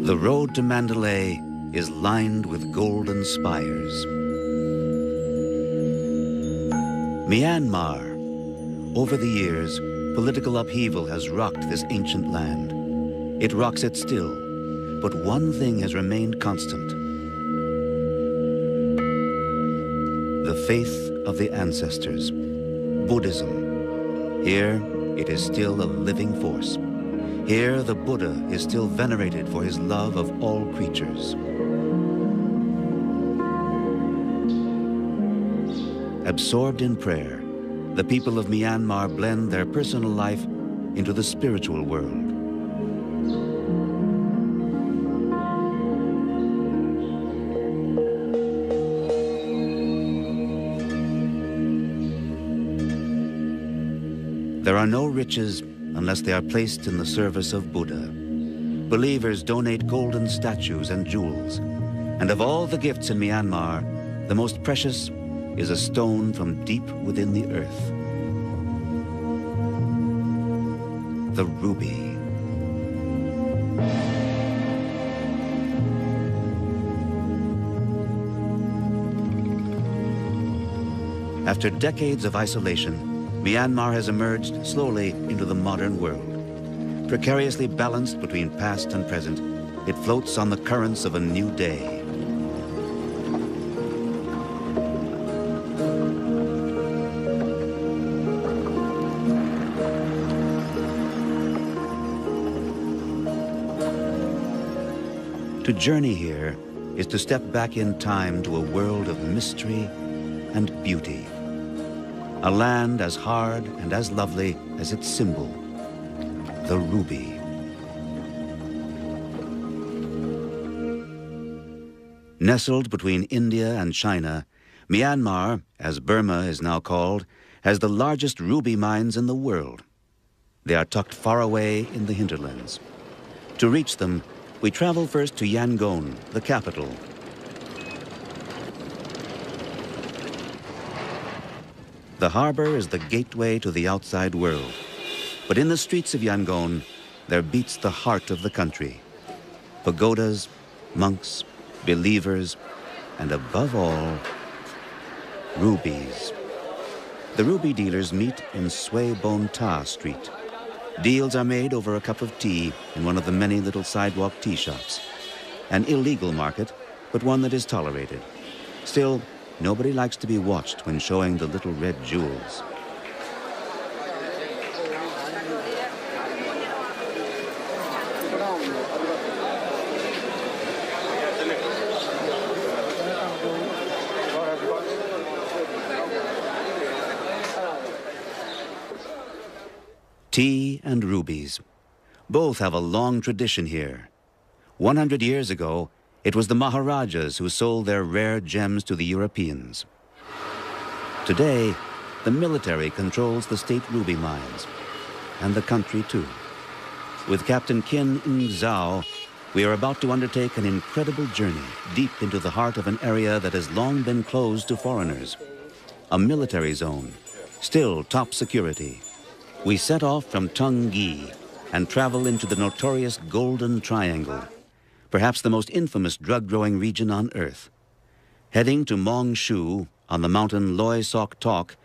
The road to Mandalay is lined with golden spires. Myanmar. Over the years, political upheaval has rocked this ancient land. It rocks it still, but one thing has remained constant. The faith of the ancestors, Buddhism. Here, it is still a living force. Here, the Buddha is still venerated for his love of all creatures. Absorbed in prayer, the people of Myanmar blend their personal life into the spiritual world. There are no riches unless they are placed in the service of Buddha. Believers donate golden statues and jewels. And of all the gifts in Myanmar, the most precious is a stone from deep within the earth. The ruby. After decades of isolation, Myanmar has emerged slowly into the modern world. Precariously balanced between past and present, it floats on the currents of a new day. To journey here is to step back in time to a world of mystery and beauty. A land as hard and as lovely as its symbol, the ruby. Nestled between India and China, Myanmar, as Burma is now called, has the largest ruby mines in the world. They are tucked far away in the hinterlands. To reach them, we travel first to Yangon, the capital. The harbor is the gateway to the outside world. But in the streets of Yangon, there beats the heart of the country. Pagodas, monks, believers, and above all, rubies. The ruby dealers meet in Sway Bon Ta Street. Deals are made over a cup of tea in one of the many little sidewalk tea shops. An illegal market, but one that is tolerated. Still, nobody likes to be watched when showing the little red jewels. Tea and rubies. Both have a long tradition here. 100 years ago, it was the Maharajas who sold their rare gems to the Europeans. Today, the military controls the state ruby mines, and the country too. With Captain Kin Ng Zhao, we are about to undertake an incredible journey deep into the heart of an area that has long been closed to foreigners. A military zone, still top security. We set off from Tung Gi and travel into the notorious Golden Triangle, perhaps the most infamous drug-growing region on Earth. Heading to Mong Shu on the mountain Loi Sok Tok,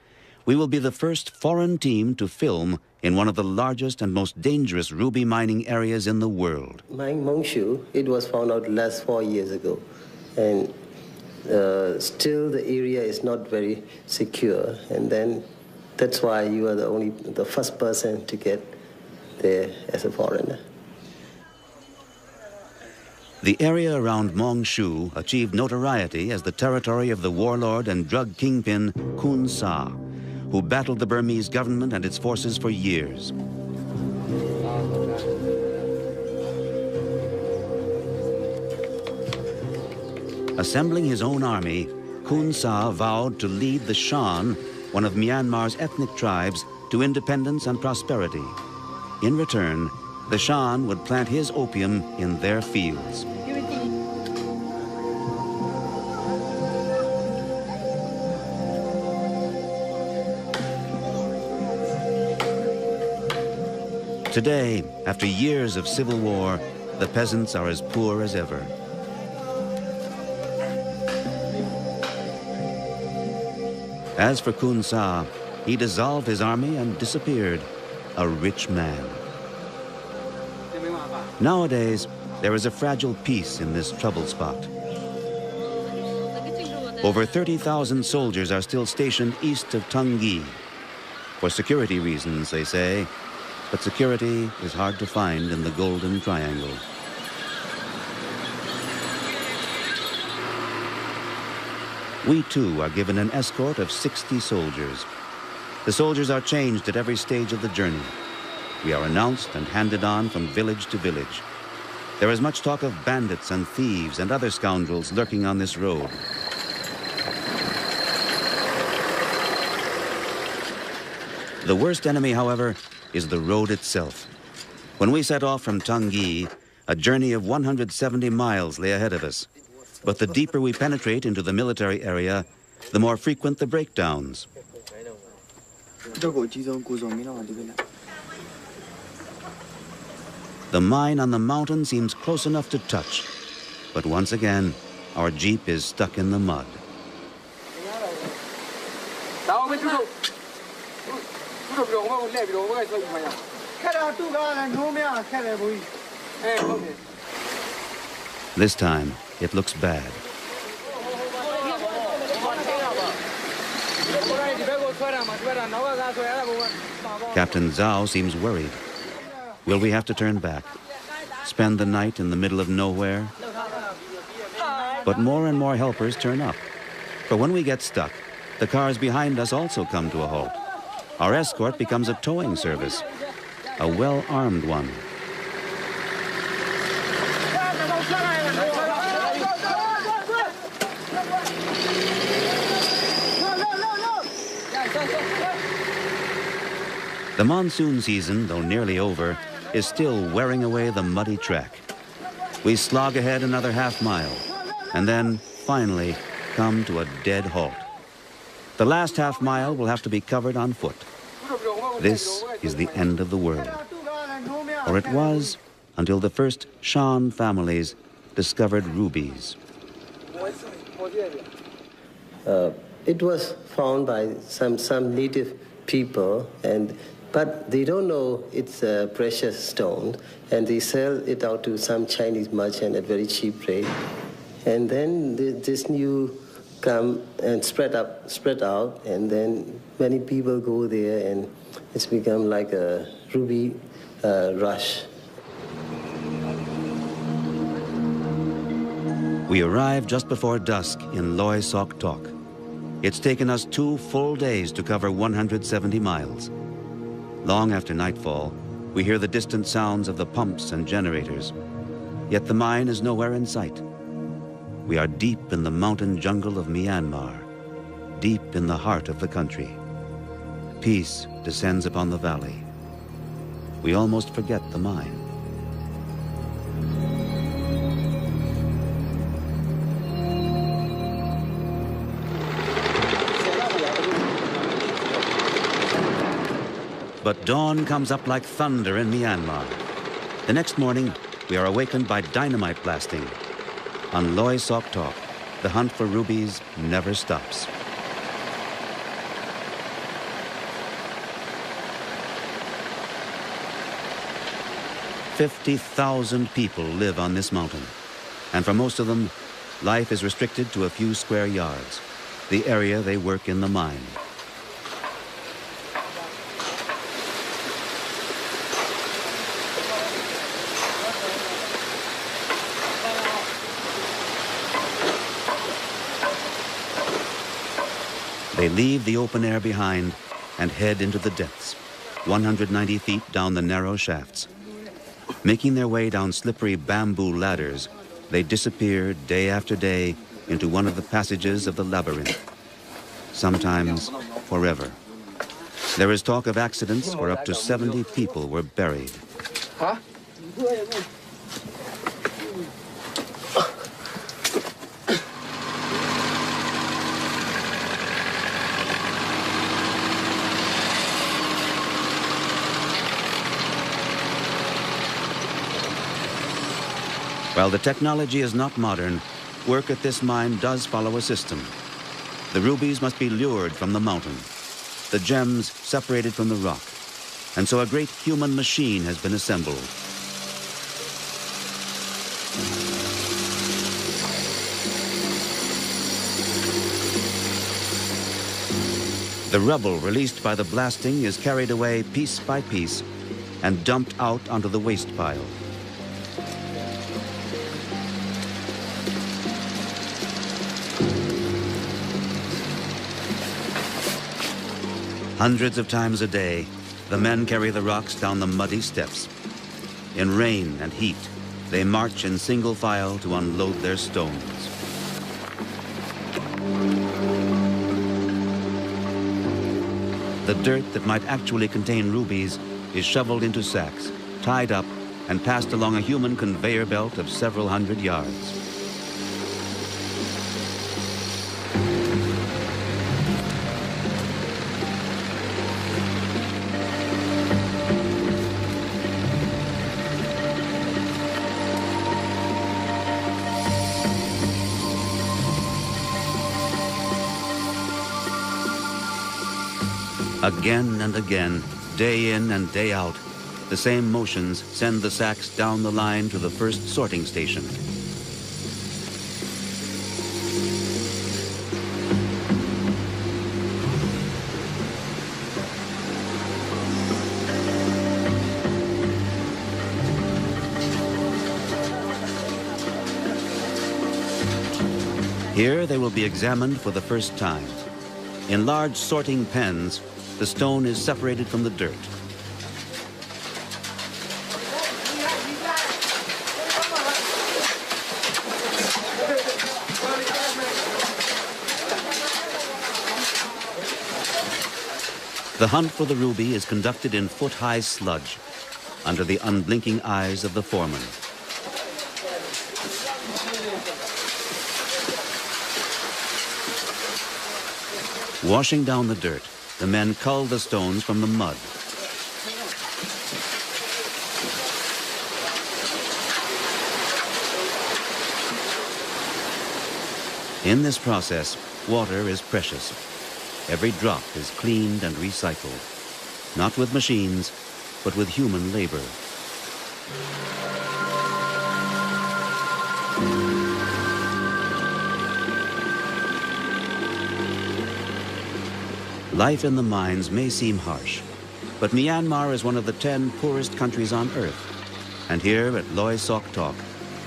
we will be the first foreign team to film in one of the largest and most dangerous ruby mining areas in the world. Mong Shu, it was found out last 4 years ago, and still the area is not very secure, and then that's why you are the first person to get there as a foreigner. The area around Mong Shu achieved notoriety as the territory of the warlord and drug kingpin Kun Sa, who battled the Burmese government and its forces for years. Assembling his own army, Kun Sa vowed to lead the Shan, one of Myanmar's ethnic tribes, to independence and prosperity. In return, the Shan would plant his opium in their fields. Today, after years of civil war, the peasants are as poor as ever. As for Kun Sa, he dissolved his army and disappeared, a rich man. Nowadays, there is a fragile peace in this troubled spot. Over 30,000 soldiers are still stationed east of Tangi. For security reasons, they say, but security is hard to find in the Golden Triangle. We too are given an escort of 60 soldiers. The soldiers are changed at every stage of the journey. We are announced and handed on from village to village. There is much talk of bandits and thieves and other scoundrels lurking on this road. The worst enemy, however, is the road itself. When we set off from Tangi, a journey of 170 miles lay ahead of us. But the deeper we penetrate into the military area, the more frequent the breakdowns. The mine on the mountain seems close enough to touch, but once again, our jeep is stuck in the mud. This time, it looks bad. Captain Zhao seems worried. Will we have to turn back? Spend the night in the middle of nowhere? But more and more helpers turn up. For when we get stuck, the cars behind us also come to a halt. Our escort becomes a towing service, a well-armed one. The monsoon season, though nearly over, is still wearing away the muddy track. We slog ahead another half mile, and then, finally, come to a dead halt. The last half mile will have to be covered on foot. This is the end of the world. Or it was, until the first Shan families discovered rubies. It was found by some native people, but they don't know it's a precious stone, and they sell it out to some Chinese merchant at very cheap rate. And then this new come and spread out, and then many people go there, and it's become like a ruby rush. We arrive just before dusk in Loy Sok Tok. It's taken us 2 full days to cover 170 miles. Long after nightfall, we hear the distant sounds of the pumps and generators. Yet the mine is nowhere in sight. We are deep in the mountain jungle of Myanmar, deep in the heart of the country. Peace descends upon the valley. We almost forget the mine. But dawn comes up like thunder in Myanmar. The next morning, we are awakened by dynamite blasting. On Loy Sok Tok, the hunt for rubies never stops. "50,000 people live on this mountain, and for most of them, life is restricted to a few square yards, the area they work in the mine. They leave the open air behind and head into the depths, 190 feet down the narrow shafts. Making their way down slippery bamboo ladders, they disappear day after day into one of the passages of the labyrinth, sometimes forever. There is talk of accidents where up to 70 people were buried. While the technology is not modern, work at this mine does follow a system. The rubies must be lured from the mountain, the gems separated from the rock, and so a great human machine has been assembled. The rubble released by the blasting is carried away piece by piece and dumped out onto the waste pile. Hundreds of times a day, the men carry the rocks down the muddy steps. In rain and heat, they march in single file to unload their stones. The dirt that might actually contain rubies is shoveled into sacks, tied up, and passed along a human conveyor belt of several hundred yards. Again and again, day in and day out, the same motions send the sacks down the line to the first sorting station. Here they will be examined for the first time. In large sorting pens, the stone is separated from the dirt. The hunt for the ruby is conducted in foot-high sludge, under the unblinking eyes of the foreman. Washing down the dirt, the men cull the stones from the mud. In this process, water is precious. Every drop is cleaned and recycled, not with machines, but with human labor. Life in the mines may seem harsh, but Myanmar is one of the 10 poorest countries on earth. And here at Loy Sok Tok,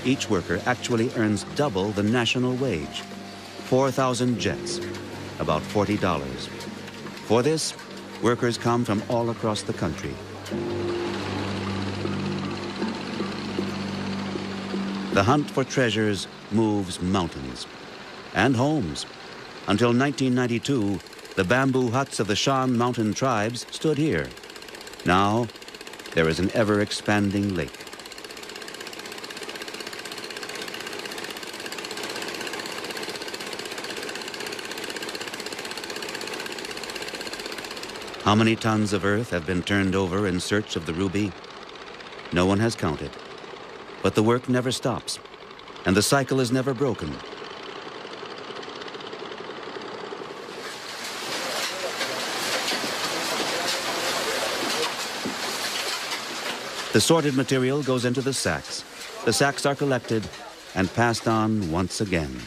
each worker actually earns double the national wage, 4,000 jets, about $40. For this, workers come from all across the country. The hunt for treasures moves mountains and homes. Until 1992, the bamboo huts of the Shan mountain tribes stood here. Now, there is an ever-expanding lake. How many tons of earth have been turned over in search of the ruby? No one has counted. But the work never stops, and the cycle is never broken. The sorted material goes into the sacks. The sacks are collected and passed on once again.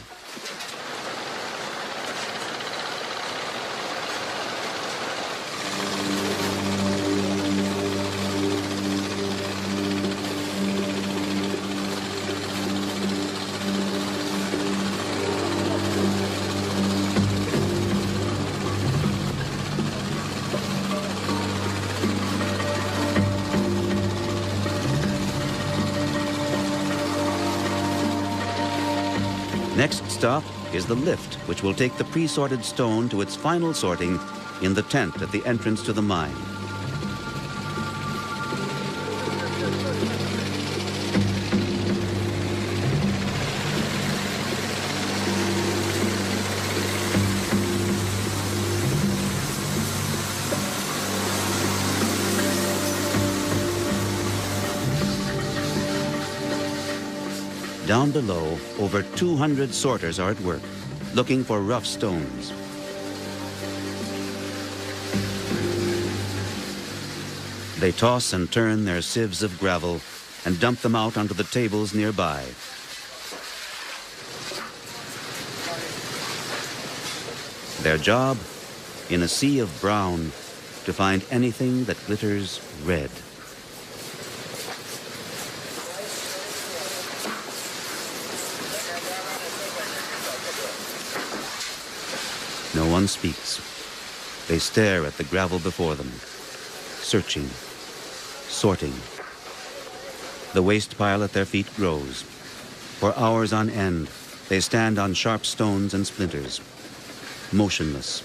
Next stop is the lift, which will take the pre-sorted stone to its final sorting in the tent at the entrance to the mine. Down below, over 200 sorters are at work, looking for rough stones. They toss and turn their sieves of gravel and dump them out onto the tables nearby. Their job, in a sea of brown, to find anything that glitters red. No one speaks. They stare at the gravel before them, searching, sorting. The waste pile at their feet grows. For hours on end, they stand on sharp stones and splinters, motionless,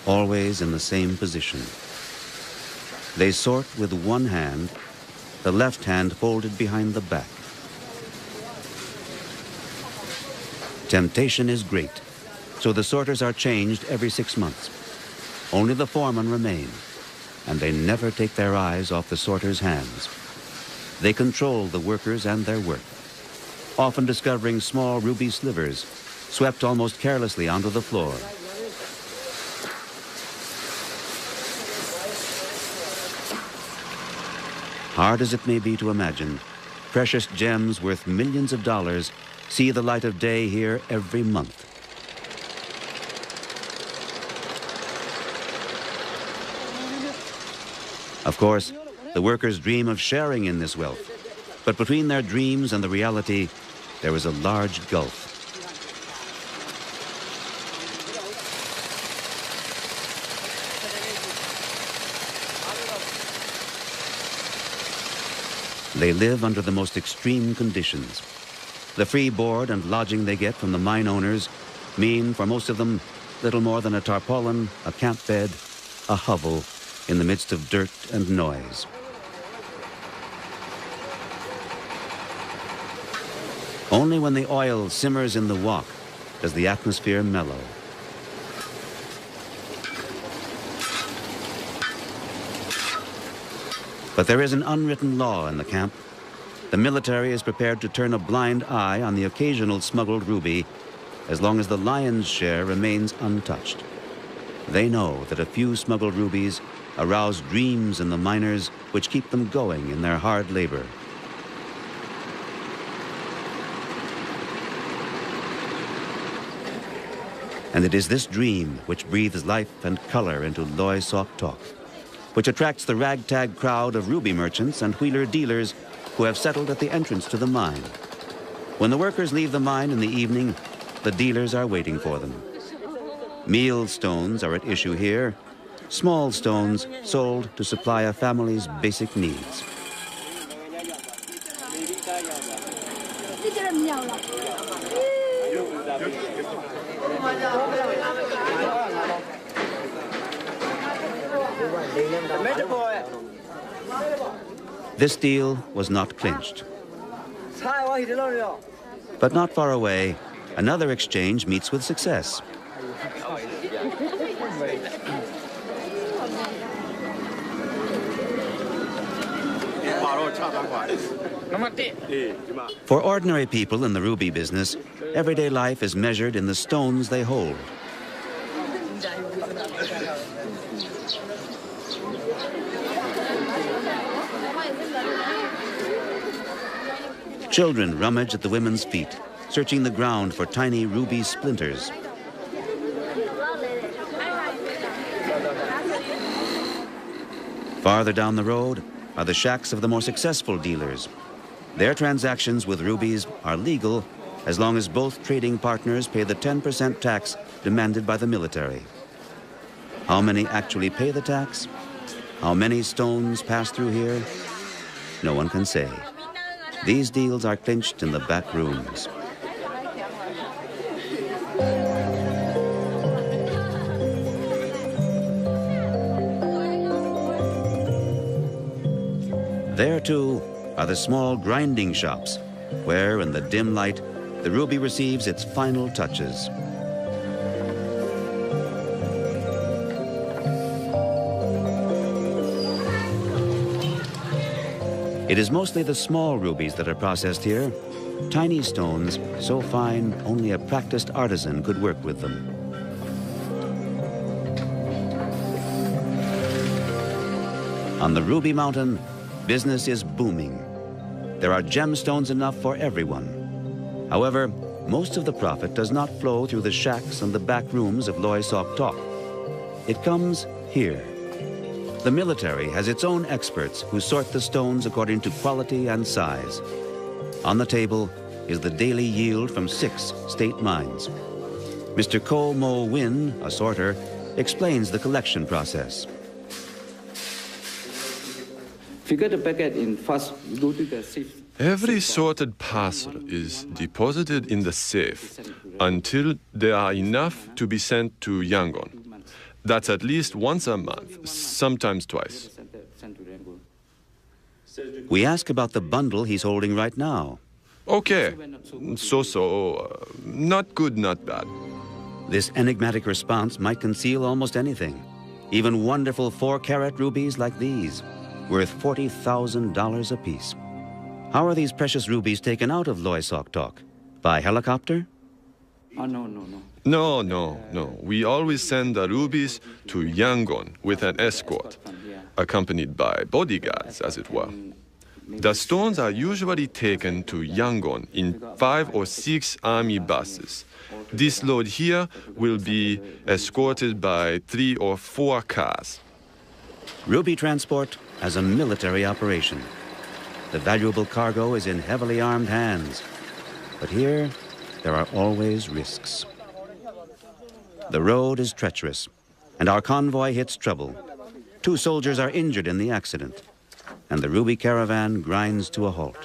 always in the same position. They sort with one hand, the left hand folded behind the back. Temptation is great, so the sorters are changed every 6 months. Only the foremen remain, and they never take their eyes off the sorters' hands. They control the workers and their work, often discovering small ruby slivers swept almost carelessly onto the floor. Hard as it may be to imagine, precious gems worth millions of dollars see the light of day here every month. Of course, the workers dream of sharing in this wealth, but between their dreams and the reality, there is a large gulf. They live under the most extreme conditions. The free board and lodging they get from the mine owners mean, for most of them, little more than a tarpaulin, a camp bed, a hovel in the midst of dirt and noise. Only when the oil simmers in the wok does the atmosphere mellow. But there is an unwritten law in the camp. The military is prepared to turn a blind eye on the occasional smuggled ruby as long as the lion's share remains untouched. They know that a few smuggled rubies arouse dreams in the miners which keep them going in their hard labor. And it is this dream which breathes life and color into Loy Sok Tok, which attracts the ragtag crowd of ruby merchants and wheeler dealers who have settled at the entrance to the mine. When the workers leave the mine in the evening, the dealers are waiting for them. Meal stones are at issue here, small stones sold to supply a family's basic needs. This deal was not clinched. But not far away, another exchange meets with success. For ordinary people in the ruby business, everyday life is measured in the stones they hold. Children rummage at the women's feet, searching the ground for tiny ruby splinters. Farther down the road are the shacks of the more successful dealers. Their transactions with rubies are legal as long as both trading partners pay the 10% tax demanded by the military. How many actually pay the tax? How many stones pass through here? No one can say. These deals are clinched in the back rooms. There, too, are the small grinding shops, where, in the dim light, the ruby receives its final touches. It is mostly the small rubies that are processed here, tiny stones so fine only a practiced artisan could work with them. On the Ruby Mountain, business is booming. There are gemstones enough for everyone. However, most of the profit does not flow through the shacks and the back rooms of Loy Sok Tok. It comes here. The military has its own experts who sort the stones according to quality and size. On the table is the daily yield from 6 state mines. Mr. Ko Mo Win, a sorter, explains the collection process. Figure the packet in first, go to the safe. Every sorted parcel is deposited in the safe until there are enough to be sent to Yangon. That's at least once a month, sometimes twice. We ask about the bundle he's holding right now. Okay, so, not good, not bad. This enigmatic response might conceal almost anything, even wonderful 4-carat rubies like these, worth $40,000 apiece. How are these precious rubies taken out of Loy Sok Tok? By helicopter? Oh, no. No. We always send the rubies to Yangon with an escort, accompanied by bodyguards, as it were. The stones are usually taken to Yangon in 5 or 6 army buses. This load here will be escorted by 3 or 4 cars. Ruby transport as a military operation. The valuable cargo is in heavily armed hands. But here, there are always risks. The road is treacherous, and our convoy hits trouble. 2 soldiers are injured in the accident, and the Ruby caravan grinds to a halt.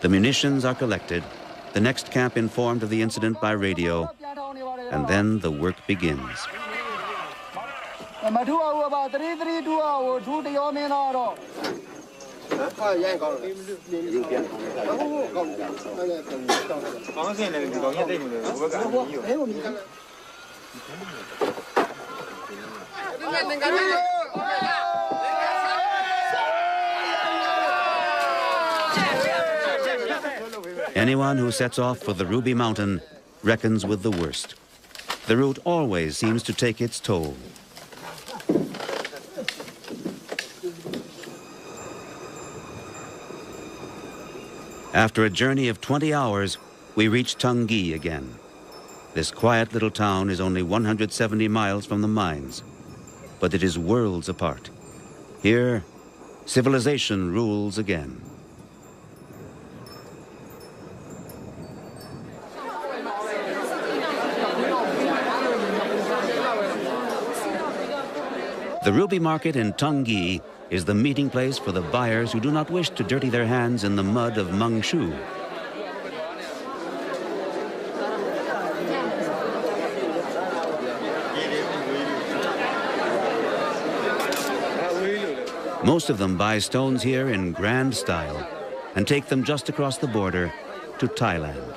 The munitions are collected, the next camp informed of the incident by radio, and then the work begins. Anyone who sets off for the Ruby Mountain reckons with the worst. The route always seems to take its toll. After a journey of 20 hours, we reach Tungyi again. This quiet little town is only 170 miles from the mines, but it is worlds apart. Here, civilization rules again. The Ruby Market in Tungyi is the meeting place for the buyers who do not wish to dirty their hands in the mud of Mengshu. Most of them buy stones here in grand style and take them just across the border to Thailand.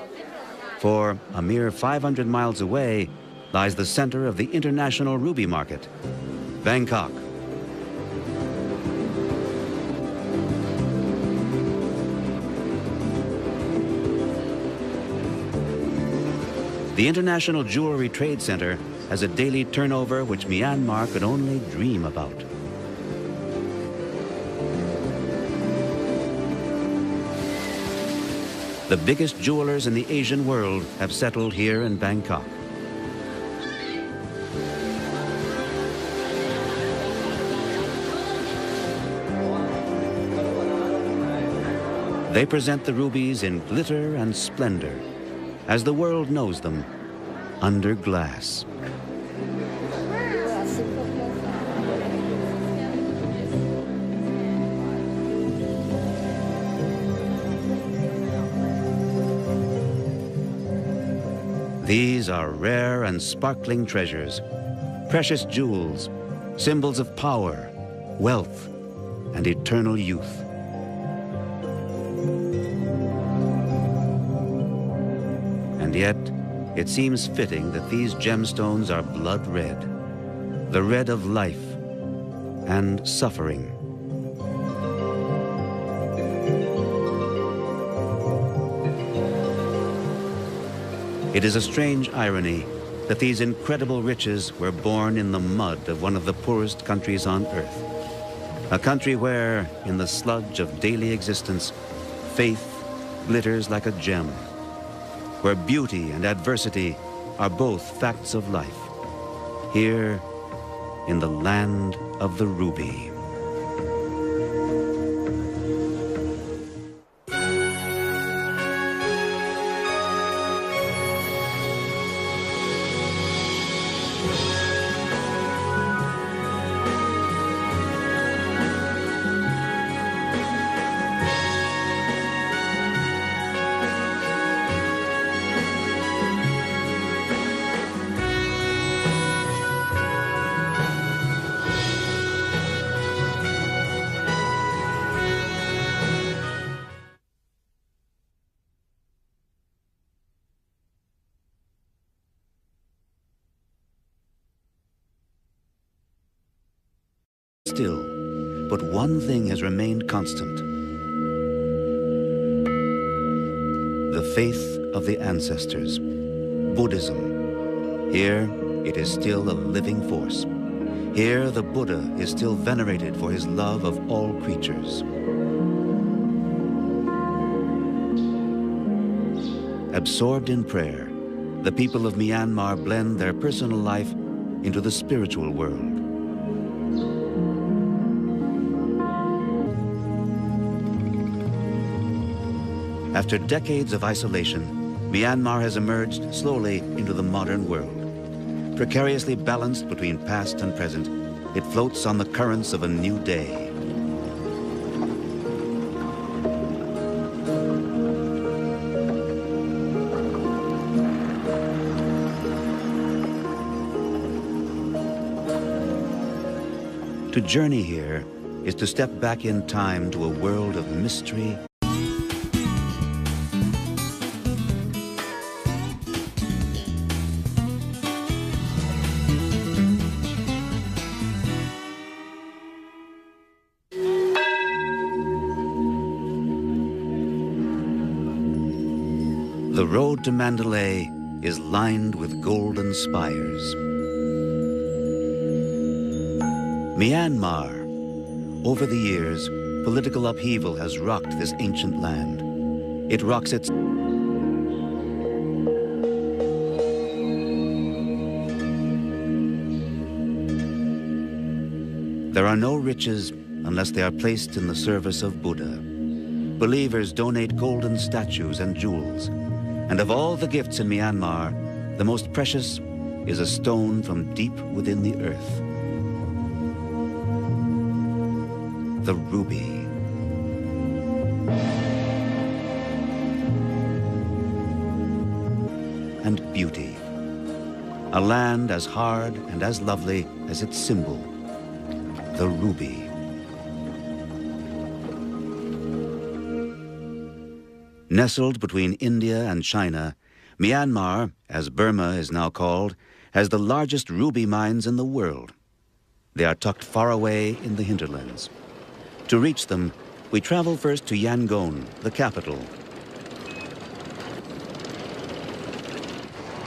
For a mere 500 miles away lies the center of the international ruby market, Bangkok. The International Jewelry Trade Center has a daily turnover which Myanmar could only dream about. The biggest jewelers in the Asian world have settled here in Bangkok. They present the rubies in glitter and splendor, as the world knows them, under glass. These are rare and sparkling treasures, precious jewels, symbols of power, wealth, and eternal youth. And yet, it seems fitting that these gemstones are blood red, the red of life and suffering. It is a strange irony that these incredible riches were born in the mud of one of the poorest countries on earth. A country where, in the sludge of daily existence, faith glitters like a gem, where beauty and adversity are both facts of life. Here, in the land of the ruby. Still, but one thing has remained constant. The faith of the ancestors, Buddhism. Here, it is still a living force. Here, the Buddha is still venerated for his love of all creatures. Absorbed in prayer, the people of Myanmar blend their personal life into the spiritual world. After decades of isolation, Myanmar has emerged slowly into the modern world. Precariously balanced between past and present, it floats on the currents of a new day. To journey here is to step back in time to a world of mystery . The road to Mandalay is lined with golden spires. Myanmar. Over the years, political upheaval has rocked this ancient land. It rocks its... There are no riches unless they are placed in the service of Buddha. Believers donate golden statues and jewels. And of all the gifts in Myanmar, the most precious is a stone from deep within the earth. The ruby. And beauty. A land as hard and as lovely as its symbol, the ruby. Nestled between India and China, Myanmar, as Burma is now called, has the largest ruby mines in the world. They are tucked far away in the hinterlands. To reach them, we travel first to Yangon, the capital,